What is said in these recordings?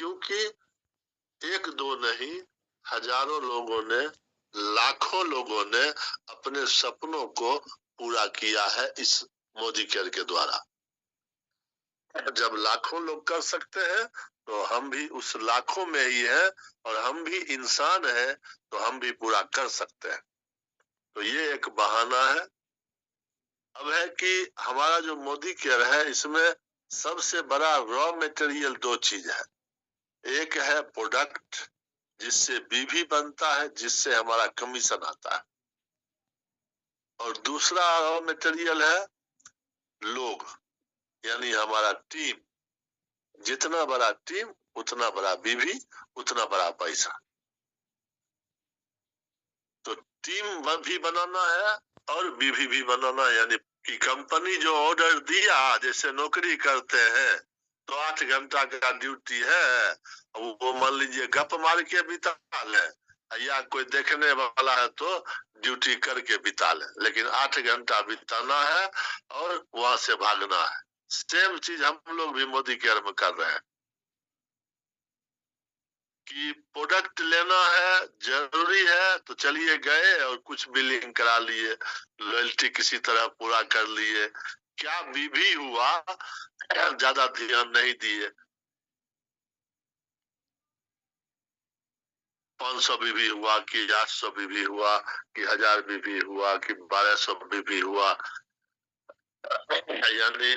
क्योंकि एक दो नहीं, हजारों लोगों ने, लाखों लोगों ने अपने सपनों को पूरा किया है इस मोदी केयर के द्वारा। जब लाखों लोग कर सकते हैं तो हम भी उस लाखों में ही है, और हम भी इंसान है तो हम भी पूरा कर सकते हैं। तो ये एक बहाना है। अब है कि हमारा जो मोदी केयर है, इसमें सबसे बड़ा रॉ मटेरियल दो चीज है। एक है प्रोडक्ट, जिससे बीवी बनता है, जिससे हमारा कमीशन आता है, और दूसरा रॉ मटेरियल है लोग, यानी हमारा टीम। जितना बड़ा टीम उतना बड़ा बीवी, उतना बड़ा पैसा। तो टीम भी बनाना है और बीवी भी बनाना है, यानी कि कंपनी जो ऑर्डर दिया, जैसे नौकरी करते हैं तो 8 घंटा का ड्यूटी है, वो मान लीजिए गप मार के बिता ले, या कोई देखने वाला है तो ड्यूटी करके बिता ले, लेकिन 8 घंटा बिताना है और वहां से भागना है। सेम चीज हम लोग भी मोदी केयर में कर रहे हैं कि प्रोडक्ट लेना है, जरूरी है तो चलिए गए और कुछ बिलिंग करा लिए, लॉयल्टी किसी तरह पूरा कर लिए। क्या बीवी हुआ, ज्यादा ध्यान नहीं दिए। 500 बीवी हुआ कि 800 बीवी हुआ कि 1000 बीवी हुआ कि 1200 बीवी हुआ, यानी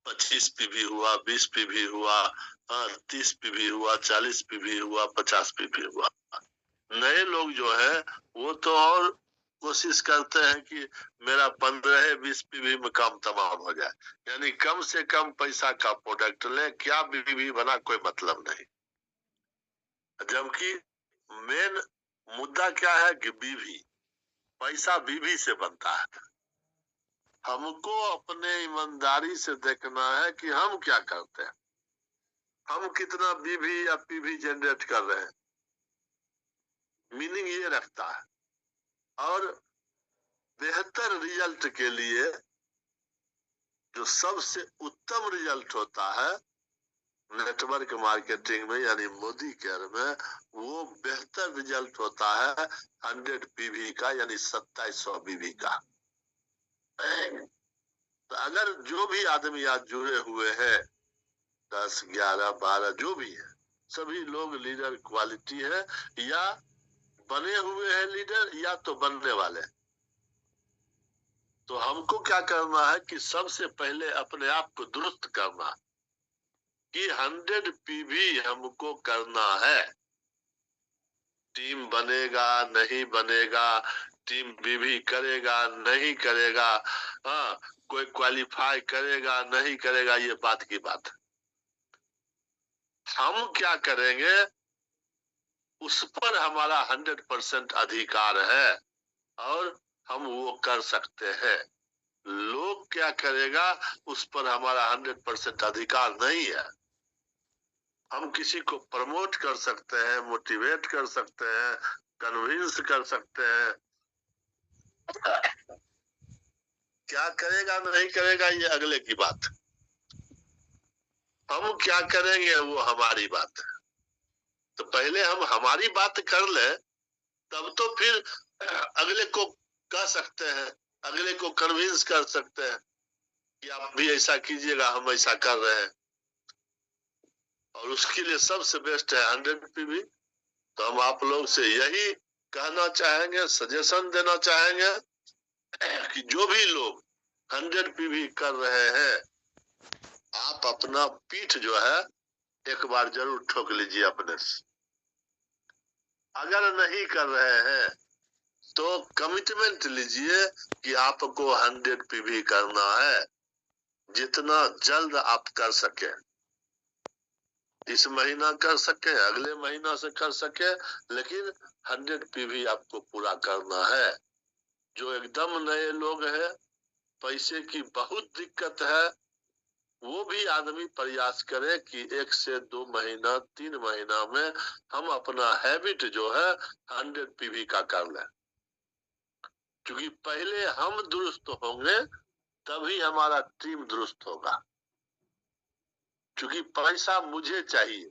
25 पीवी हुआ, 20 पीवी हुआ, 30 पीवी हुआ, 40 पीवी हुआ, 50 पीवी हुआ। नए लोग जो है वो तो और कोशिश करते हैं कि मेरा 15-20 पीवी में काम तमाम हो जाए, यानी कम से कम पैसा का प्रोडक्ट ले, क्या बीवी बना कोई मतलब नहीं। जबकि मेन मुद्दा क्या है कि बीवी, पैसा बीवी से बनता है। हमको अपने ईमानदारी से देखना है कि हम क्या करते हैं, हम कितना बीवी या पीवी जनरेट कर रहे हैं, मीनिंग ये रखता है। और बेहतर रिजल्ट के लिए जो सबसे उत्तम रिजल्ट होता है नेटवर्क मार्केटिंग में, यानी मोदी केयर में, वो बेहतर रिजल्ट होता है 100 पीवी का, यानी 2700 बीवी का। तो अगर जो भी आदमी आज जुड़े हुए हैं, 10, 11, 12 जो भी है, सभी लोग लीडर क्वालिटी है, या बने हुए हैं लीडर, या तो बनने वाले। तो हमको क्या करना है कि सबसे पहले अपने आप को दुरुस्त करना, कि 100 पीवी हमको करना है। टीम बनेगा नहीं बनेगा, टीम बीवी करेगा नहीं करेगा, हाँ, कोई क्वालिफाई करेगा नहीं करेगा, ये बात की बात। हम क्या करेंगे उस पर हमारा 100% अधिकार है, और हम वो कर सकते हैं। लोग क्या करेगा उस पर हमारा 100% अधिकार नहीं है। हम किसी को प्रमोट कर सकते हैं, मोटिवेट कर सकते हैं, कन्विंस कर सकते हैं। क्या करेगा नहीं करेगा ये अगले की बात, हम क्या करेंगे वो हमारी बात है। तो पहले हम हमारी बात कर ले, तब तो फिर अगले को कह सकते हैं, अगले को कन्विंस कर सकते हैं कि आप भी ऐसा कीजिएगा, हम ऐसा कर रहे हैं। और उसके लिए सबसे बेस्ट है 100 पीवी। तो हम आप लोग से यही कहना चाहेंगे, सजेशन देना चाहेंगे कि जो भी लोग 100 पीवी कर रहे हैं, आप अपना पीठ जो है एक बार जरूर ठोक लीजिए अपने से। अगर नहीं कर रहे हैं तो कमिटमेंट लीजिए कि आपको 100 पीवी करना है, जितना जल्द आप कर सके। इस महीना कर सके, अगले महीना से कर सके, लेकिन 100 पीवी आपको पूरा करना है। जो एकदम नए लोग हैं, पैसे की बहुत दिक्कत है, वो भी आदमी प्रयास करे कि 1 से 2 महीना 3 महीना में हम अपना हैबिट जो है 100 पीवी का कर लें। क्योंकि पहले हम दुरुस्त होंगे तभी हमारा टीम दुरुस्त होगा। क्योंकि पैसा मुझे चाहिए,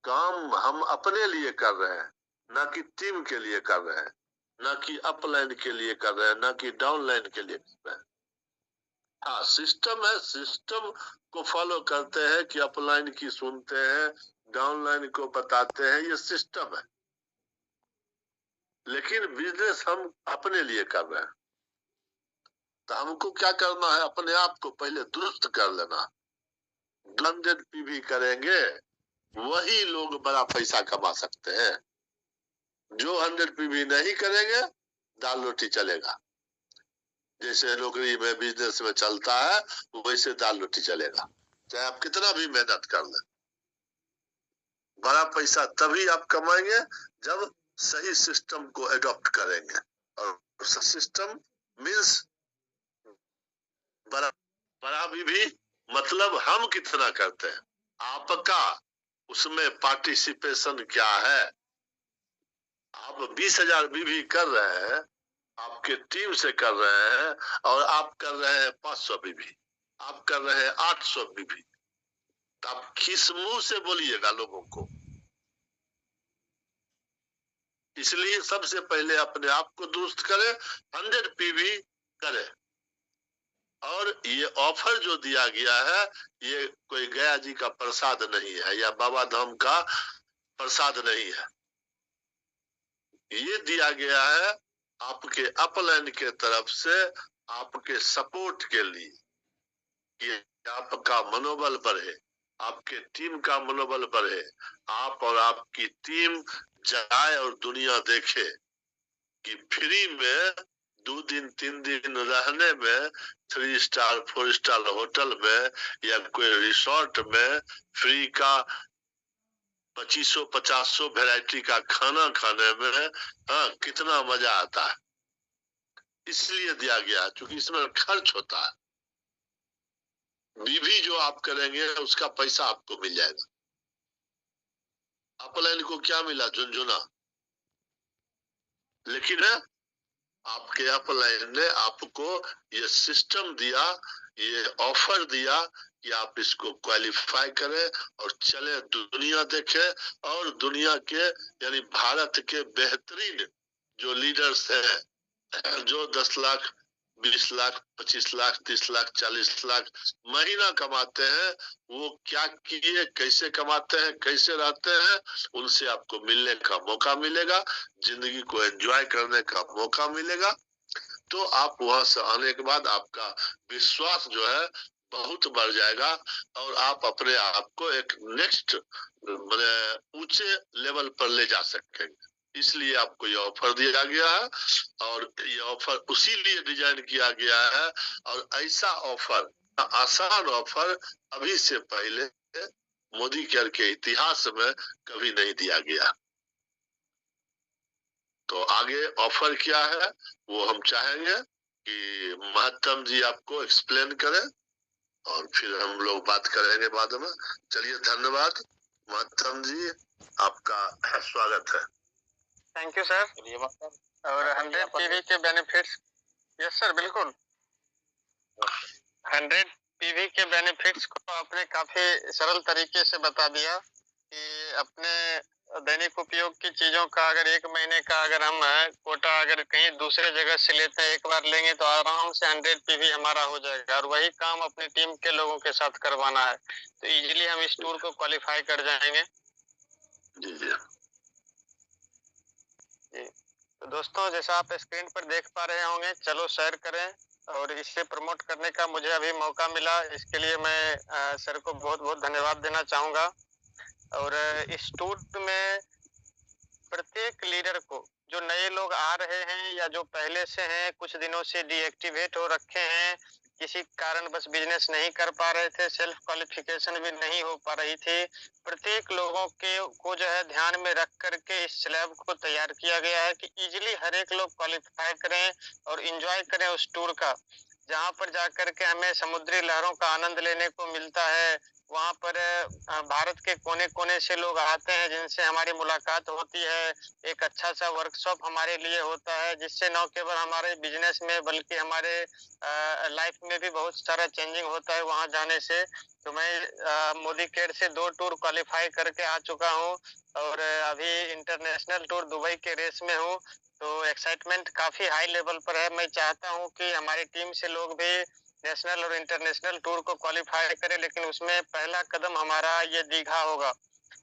काम हम अपने लिए कर रहे हैं, ना कि टीम के लिए कर रहे हैं, ना कि अपलाइन के लिए कर रहे हैं, ना कि डाउनलाइन के लिए कर रहे हैं। हाँ, सिस्टम है, सिस्टम को फॉलो करते हैं कि अपलाइन की सुनते हैं, डाउनलाइन को बताते हैं, ये सिस्टम है। लेकिन बिजनेस हम अपने लिए कर रहे हैं, तो हमको क्या करना है, अपने आप को पहले दुरुस्त कर लेना। 100 पीवी करेंगे वही लोग बड़ा पैसा कमा सकते हैं। जो 100 पीवी नहीं करेंगे, दाल रोटी चलेगा। जैसे नौकरी में बिजनेस में चलता है, वैसे दाल रोटी चलेगा, चाहे आप कितना भी मेहनत कर लें। बड़ा पैसा तभी आप कमाएंगे जब सही सिस्टम को एडॉप्ट करेंगे। और सिस्टम मीन्स बड़ा बड़ा भी मतलब हम कितना करते हैं, आपका उसमें पार्टिसिपेशन क्या है। आप 20,000 भी कर रहे हैं, आपके टीम से कर रहे हैं, और आप कर रहे हैं 500 भी, आप कर रहे हैं 800 भी, तो आप किस मुंह से बोलिएगा लोगों को। इसलिए सबसे पहले अपने आप को दुरुस्त करें, 100 पीवी करें। और ये ऑफर जो दिया गया है, ये कोई गया जी का प्रसाद नहीं है, या बाबा धाम का प्रसाद नहीं है। ये दिया गया है आपके अपलाइन के तरफ से, आपके सपोर्ट के लिए, कि आपका मनोबल बढ़े, आपके टीम का मनोबल बढ़े, आप और आपकी टीम जाए और दुनिया देखे कि फ्री में 2 दिन 3 दिन रहने में, 3 स्टार 4 स्टार होटल में या कोई रिसोर्ट में फ्री का 2500-5000 वैरायटी का खाना खाने में, हाँ, कितना मजा आता है। इसलिए दिया गया, क्योंकि इसमें खर्च होता है। बीवी जो आप करेंगे उसका पैसा आपको मिल जाएगा। अपलाइन को क्या मिला, झुनझुना, लेकिन है आपके अपलाइन ने आपको ये सिस्टम दिया, ये ऑफर दिया कि आप इसको क्वालिफाई करें और चले दुनिया देखे, और दुनिया के यानी भारत के बेहतरीन जो लीडर्स हैं, जो 10 लाख 20 लाख 25 लाख 30 लाख 40 लाख महीना कमाते हैं, वो क्या किए, कैसे कमाते हैं, कैसे रहते हैं, उनसे आपको मिलने का मौका मिलेगा, जिंदगी को एंजॉय करने का मौका मिलेगा। तो आप वहां से आने के बाद आपका विश्वास जो है बहुत बढ़ जाएगा, और आप अपने आप को एक नेक्स्ट मैंने ऊंचे लेवल पर ले जा सकेंगे। इसलिए आपको ये ऑफर दिया गया है, और ये ऑफर उसी लिए डिजाइन किया गया है। और ऐसा ऑफर, आसान ऑफर अभी से पहले मोदी केयर के इतिहास में कभी नहीं दिया गया। तो आगे ऑफर क्या है वो हम चाहेंगे कि महत्तम जी आपको एक्सप्लेन करें, और फिर हम लोग बात करेंगे बाद में। चलिए, धन्यवाद महत्तम जी, आपका स्वागत है। Thank you sir. और 100 पीवी के बेनिफिट्स, यस सर बिल्कुल, 100 पीवी के बेनिफिट्स को आपने काफी सरल तरीके से बता दिया कि अपने दैनिक उपयोग की चीजों का अगर 1 महीने का अगर हम कोटा अगर कहीं दूसरे जगह से लेते हैं, एक बार लेंगे तो आराम से 100 पीवी हमारा हो जाएगा, और वही काम अपनी टीम के लोगों के साथ करवाना है, तो इजीली हम इस टूर को क्वालिफाई कर जाएंगे। जी जी जी, तो दोस्तों जैसा आप स्क्रीन पर देख पा रहे होंगे, चलो शेयर करें, और इससे प्रमोट करने का मुझे अभी मौका मिला, इसके लिए मैं सर को बहुत बहुत धन्यवाद देना चाहूँगा। और इस टूर में प्रत्येक लीडर को, जो नए लोग आ रहे हैं या जो पहले से हैं, कुछ दिनों से डीएक्टिवेट हो रखे हैं, किसी कारण बस बिजनेस नहीं कर पा रहे थे, सेल्फ क्वालिफिकेशन भी नहीं हो पा रही थी, प्रत्येक लोगों के को जो है ध्यान में रख करके इस स्लैब को तैयार किया गया है कि इजीली हर एक लोग क्वालिफाई करें और एंजॉय करें उस टूर का, जहां पर जाकर के हमें समुद्री लहरों का आनंद लेने को मिलता है, वहाँ पर भारत के कोने-कोने से लोग आते हैं जिनसे हमारी मुलाकात होती है। एक अच्छा-सा वर्कशॉप हमारे लिए होता है जिससे न केवल हमारे बिज़नेस में बल्कि हमारे लाइफ में भी बहुत सारा चेंजिंग होता है वहाँ जाने से। तो मैं मोदी केयर से 2 टूर क्वालीफाई करके आ चुका हूँ और अभी इंटरनेशनल टूर दुबई के रेस में हूँ। तो एक्साइटमेंट काफ़ी हाई लेवल पर है। मैं चाहता हूँ कि हमारी टीम से लोग भी नेशनल और इंटरनेशनल टूर को क्वालीफाई करें, लेकिन उसमें पहला कदम हमारा ये दीघा होगा।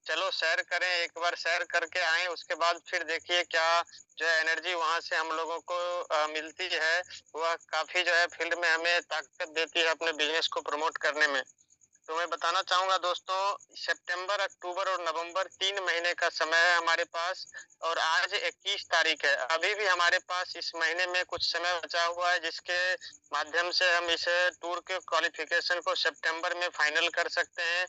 चलो सैर करें, एक बार सैर करके आएँ, उसके बाद फिर देखिए क्या जो है एनर्जी वहाँ से हम लोगों को मिलती है, वह काफ़ी जो है फील्ड में हमें ताकत देती है अपने बिज़नेस को प्रमोट करने में। तो मैं बताना चाहूँगा दोस्तों, सितंबर, अक्टूबर और नवंबर 3 महीने का समय है हमारे पास और आज 21 तारीख है। अभी भी हमारे पास इस महीने में कुछ समय बचा हुआ है जिसके माध्यम से हम इस टूर के क्वालिफ़िकेशन को सितंबर में फाइनल कर सकते हैं।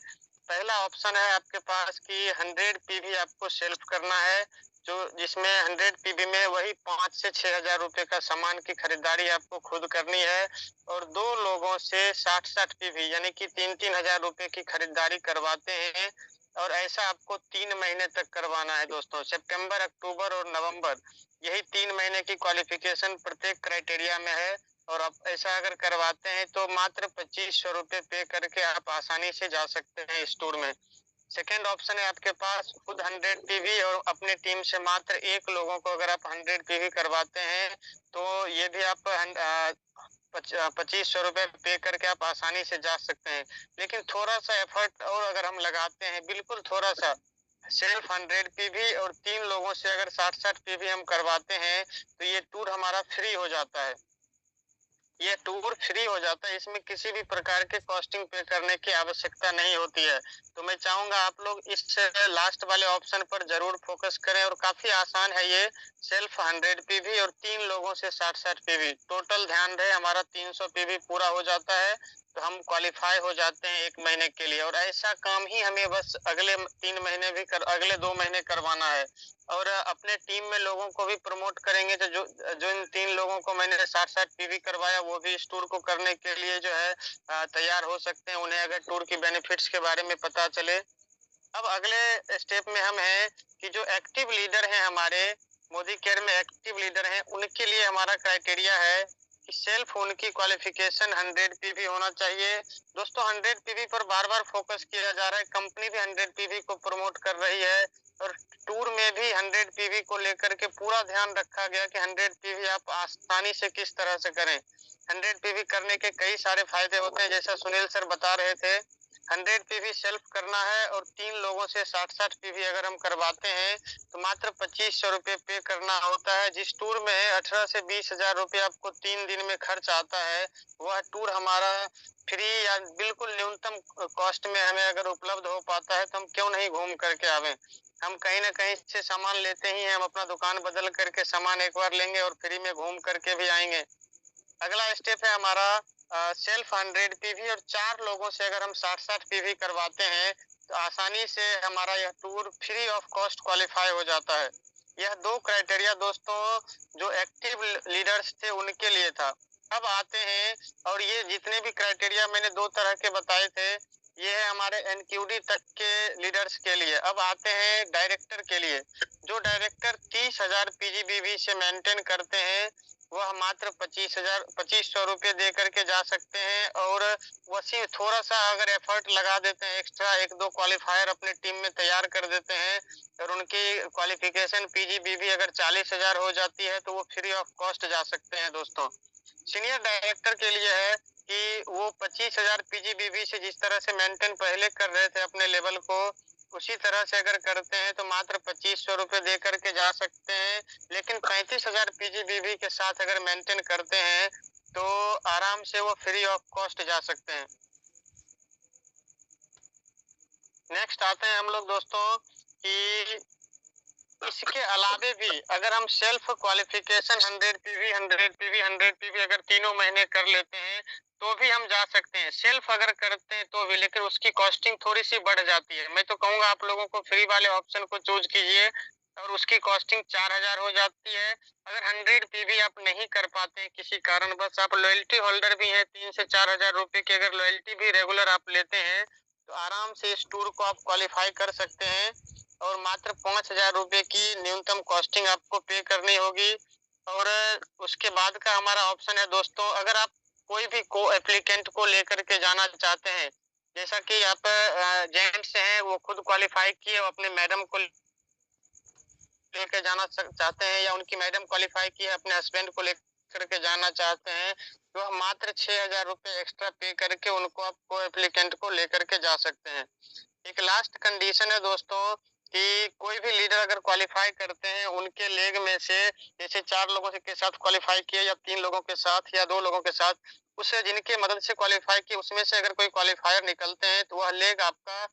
पहला ऑप्शन है आपके पास कि 100 पीवी आपको सेल्फ करना है, जो जिसमें 100 पीवी में वही 5 से 6,000 रुपए का सामान की खरीदारी आपको खुद करनी है और 2 लोगों से 60-60 पीवी यानी कि 3-3 हज़ार रुपए की खरीदारी करवाते हैं और ऐसा आपको 3 महीने तक करवाना है दोस्तों। सितंबर, अक्टूबर और नवंबर यही 3 महीने की क्वालिफ़िकेशन प्रत्येक क्राइटेरिया में है और आप ऐसा अगर करवाते हैं तो मात्र 2500 रुपए पे करके आप आसानी से जा सकते हैं इस टूर में। सेकंड ऑप्शन है आपके पास खुद 100 पीवी और अपने टीम से मात्र 1 लोगों को अगर आप 100 पीवी करवाते हैं, तो ये भी आप 2500 रुपए पे करके आप आसानी से जा सकते हैं। लेकिन थोड़ा-सा एफर्ट और अगर हम लगाते हैं, बिल्कुल थोड़ा-सा, सिर्फ 100 पीवी और 3 लोगों से अगर 60-60 पीवी हम करवाते हैं, तो ये टूर हमारा फ्री हो जाता है। ये टूर फ्री हो जाता है, इसमें किसी भी प्रकार के कॉस्टिंग पे करने की आवश्यकता नहीं होती है। तो मैं चाहूँगा आप लोग इस लास्ट वाले ऑप्शन पर ज़रूर फ़ोकस करें और काफ़ी आसान है ये, सिर्फ 100 पीवी और 3 लोगों से 60-60 पीवी। टोटल ध्यान रहे हमारा 300 पीवी पूरा हो जाता है, तो हम क्वालीफाई हो जाते हैं 1 महीने के लिए और ऐसा काम ही हमें बस अगले 2 महीने करवाना है। और अपने टीम में लोगों को भी प्रमोट करेंगे तो जो इन 3 लोगों को मैंने 60-60 पीवी करवाया वो भी इस टूर को करने के लिए जो है तैयार हो सकते हैं, उन्हें अगर टूर की बेनिफिट्स के बारे में पता चले। अब अगले स्टेप में हम हैं कि जो एक्टिव लीडर हैं हमारे मोदी केयर में एक्टिव लीडर हैं, उनके लिए हमारा क्राइटेरिया है कि सेल्फ उनकी क्वालिफिकेशन 100 पीवी होना चाहिए। दोस्तों 100 पीवी पर बार-बार फोकस किया जा रहा है, कंपनी भी 100 पीवी को प्रमोट कर रही है और टूर में भी 100 पीवी को लेकर के पूरा ध्यान रखा गया कि 100 पीवी आप आसानी से किस तरह से करें। 100 पीवी करने के कई सारे फायदे होते हैं, जैसा सुनील सर बता रहे थे। 100 पीवी सेल्फ करना है और 3 लोगों से 60-60 पीवी अगर हम करवाते हैं, तो मात्र 2500 रुपए पे करना होता है। जिस टूर में 18 से 20,000 रुपए आपको 3 दिन में खर्च आता है, वह टूर हमारा फ्री या बिल्कुल न्यूनतम कॉस्ट में हमें अगर उपलब्ध हो पाता है, तो हम क्यों नहीं घूम करके आवें। हम कहीं न कहीं से सामान लेते ही हैं, हम अपना दुकान बदल करके सामान एक बार लेंगे और फ्री में घूम करके भी आएँगे। अगला स्टेप है हमारा सेल्फ 100 पीवी और 4 लोगों से अगर हम 60-60 पीवी करवाते हैं, तो आसानी से हमारा यह tour free of cost qualify हो जाता है। यह 2 क्राइटेरिया दोस्तों जो एक्टिव लीडर्स थे उनके लिए था। अब आते हैं और ये जितने भी क्राइटेरिया मैंने 2 तरह के बताए थे, ये है हमारे एनक्यूडी तक के लीडर्स के लिए। अब आते हैं डायरेक्टर के लिए। जो डायरेक्टर 30,000 पीजीबीवी से मेंटेन करते हैं, वह मात्र 2500 रुपए दे करके जा सकते हैं और वैसे थोड़ा सा अगर एफर्ट लगा देते हैं, एक्स्ट्रा 1-2 क्वालिफायर अपने टीम में तैयार कर देते हैं और उनकी क्वालिफिकेशन पीजीबीवी अगर 40,000 हो जाती है, तो वो फ्री ऑफ कॉस्ट जा सकते हैं दोस्तों। सीनियर डायरेक्टर के लिए है कि वो 25,000 पीजीबीवी से जिस तरह से मेंटेन पहले कर रहे थे अपने लेवल को, उसी तरह से अगर करते हैं तो मात्र 2500 रुपए दे करके जा सकते हैं। लेकिन 35,000 पीजीबीवी के साथ अगर मेंटेन करते हैं, तो आराम से वो फ्री ऑफ कॉस्ट जा सकते हैं। नेक्स्ट आते हैं हम लोग दोस्तों कि इसके अलावे भी अगर हम self qualification 100 PV 100 PV 100 PV अगर तीनों महीने कर लेते हैं, तो भी हम जा सकते हैं। सेल्फ अगर करते हैं तो भी, लेकिन उसकी कॉस्टिंग थोड़ी सी बढ़ जाती है। मैं तो कहूँगा आप लोगों को फ्री वाले ऑप्शन को चूज कीजिए और उसकी कॉस्टिंग 4,000 हो जाती है। अगर 100 पीवी आप नहीं कर पाते हैं किसी कारणवश, आप लॉयल्टी होल्डर भी हैं, 3 से 4,000 रुपए की अगर लॉयल्टी भी रेगुलर आप लेते हैं, तो आराम से इस टूर को आप क्वालिफाई कर सकते हैं और मात्र 5,000 रुपए की न्यूनतम कॉस्टिंग आपको पे करनी होगी। और उसके बाद का हमारा ऑप्शन है दोस्तों, अगर आप कोई भी को एप्लीकेंट को लेकर के जाना चाहते हैं, जैसा कि यहाँ पे जेंट्स हैं वो खुद क्वालिफाई किए और अपने मैडम को लेके जाना चाहते हैं, या उनकी मैडम क्वालिफाई की है अपने हस्बैंड को लेकर के जाना चाहते हैं, तो हम मात्र 6,000 रुपए एक्स्ट्रा पे करके उनको आप को एप्लीकेंट को लेकर के जा सकते हैं। एक लास्ट कंडीशन है दोस्तों कि कोई भी लीडर अगर क्वालिफाई करते हैं, उनके लेग में से जैसे 4 लोगों से के साथ क्वालिफाई किए या 3 लोगों के साथ या 2 लोगों के साथ, उससे जिनके मदद से क्वालिफाई किए उसमें से अगर कोई क्वालिफायर निकलते हैं तो वह लेग आपका